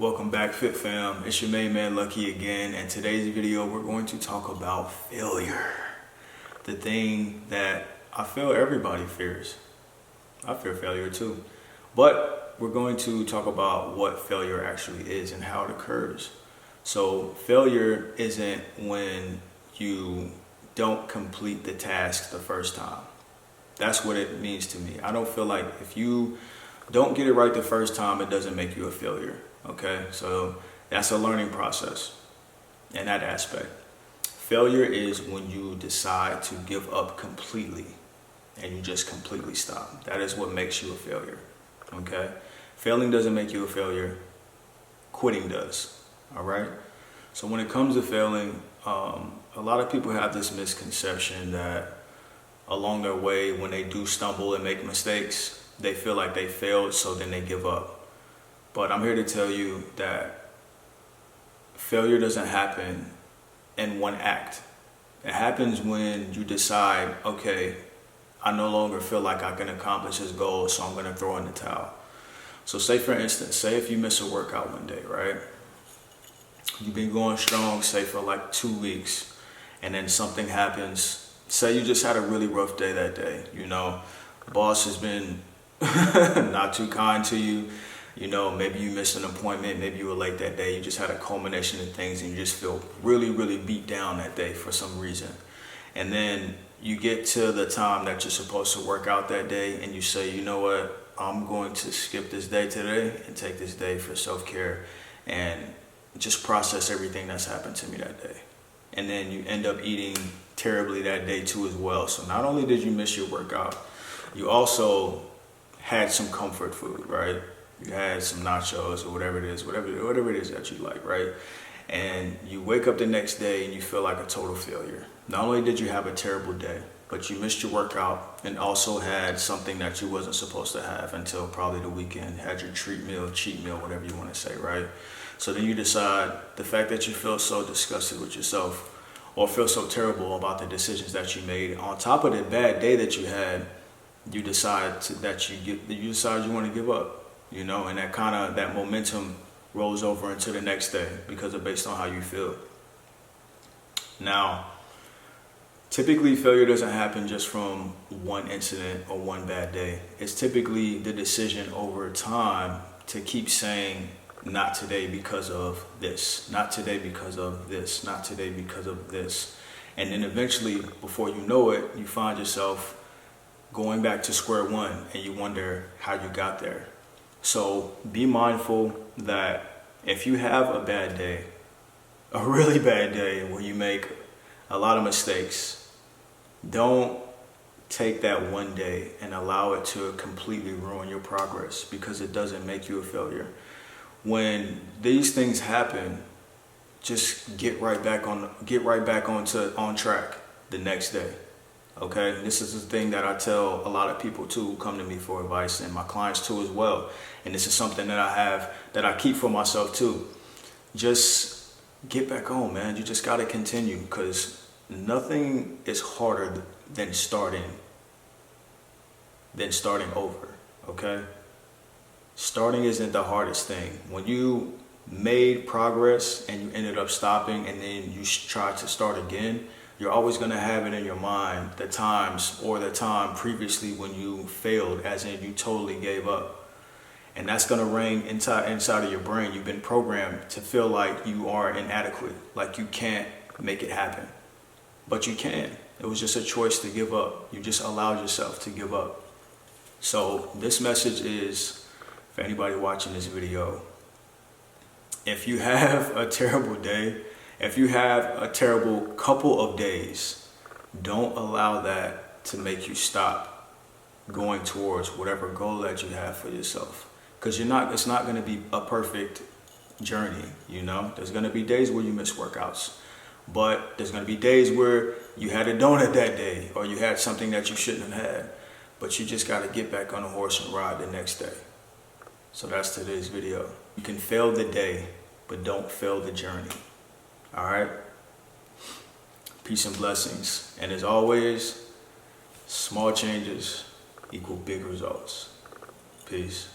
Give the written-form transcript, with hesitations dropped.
Welcome back, Fit Fam. It's your main man Lucky again, and today's video we're going to talk about failure. The thing that I feel everybody fears. I fear failure too. But we're going to talk about what failure actually is and how it occurs. So failure isn't when you don't complete the task the first time. That's what it means to me. I don't feel like if you don't get it right the first time, it doesn't make you a failure. Okay, so that's a learning process in that aspect. Failure is when you decide to give up completely and you just completely stop. That is what makes you a failure. Okay, failing doesn't make you a failure. Quitting does. All right. So when it comes to failing, a lot of people have this misconception that along their way, when they do stumble and make mistakes, they feel like they failed, so then they give up. But I'm here to tell you that failure doesn't happen in one act. It happens when you decide, okay, I no longer feel like I can accomplish this goal, so I'm going to throw in the towel. So say for instance, say if you miss a workout one day, right? You've been going strong, say for like 2 weeks, and then something happens. Say you just had a really rough day that day, boss has been not too kind to you, maybe you missed an appointment, maybe you were late that day, you just had a culmination of things and you just feel really, really beat down that day for some reason. And then you get to the time that you're supposed to work out that day and you say, you know what, I'm going to skip this day today and take this day for self-care and just process everything that's happened to me that day. And then you end up eating terribly that day too as well. So not only did you miss your workout, you also had some comfort food, right? You had some nachos or whatever it is that you like, right? And you wake up the next day and you feel like a total failure. Not only did you have a terrible day, but you missed your workout and also had something that you wasn't supposed to have until probably the weekend, had your cheat meal, whatever you want to say, right? So then you decide the fact that you feel so disgusted with yourself or feel so terrible about the decisions that you made, on top of the bad day that you had, you decide you want to give up, and that momentum rolls over into the next day because of based on how you feel. Now, typically failure doesn't happen just from one incident or one bad day. It's typically the decision over time to keep saying, not today because of this, not today because of this, not today because of this. And then eventually, before you know it, you find yourself going back to square one and you wonder how you got there. So be mindful that if you have a bad day, a really bad day where you make a lot of mistakes, don't take that one day and allow it to completely ruin your progress, because it doesn't make you a failure. When these things happen, just get right back on track the next day. Okay, this is the thing that I tell a lot of people too who come to me for advice, and my clients too as well. And this is something that I keep for myself too. Just get back on, man. You just got to continue, because nothing is harder than starting over. Okay, starting isn't the hardest thing. When you made progress and you ended up stopping and then you try to start again, you're always going to have it in your mind the time previously when you failed, as in you totally gave up. And that's going to ring inside of your brain. You've been programmed to feel like you are inadequate, like you can't make it happen. But you can. It was just a choice to give up. You just allowed yourself to give up. So this message is for anybody watching this video. If you have a terrible day, if you have a terrible couple of days, don't allow that to make you stop going towards whatever goal that you have for yourself. Because it's not going to be a perfect journey, There's going to be days where you miss workouts. But there's going to be days where you had a donut that day or you had something that you shouldn't have had. But you just got to get back on the horse and ride the next day. So that's today's video. You can fail the day, but don't fail the journey. All right? Peace and blessings. And as always, small changes equal big results. Peace.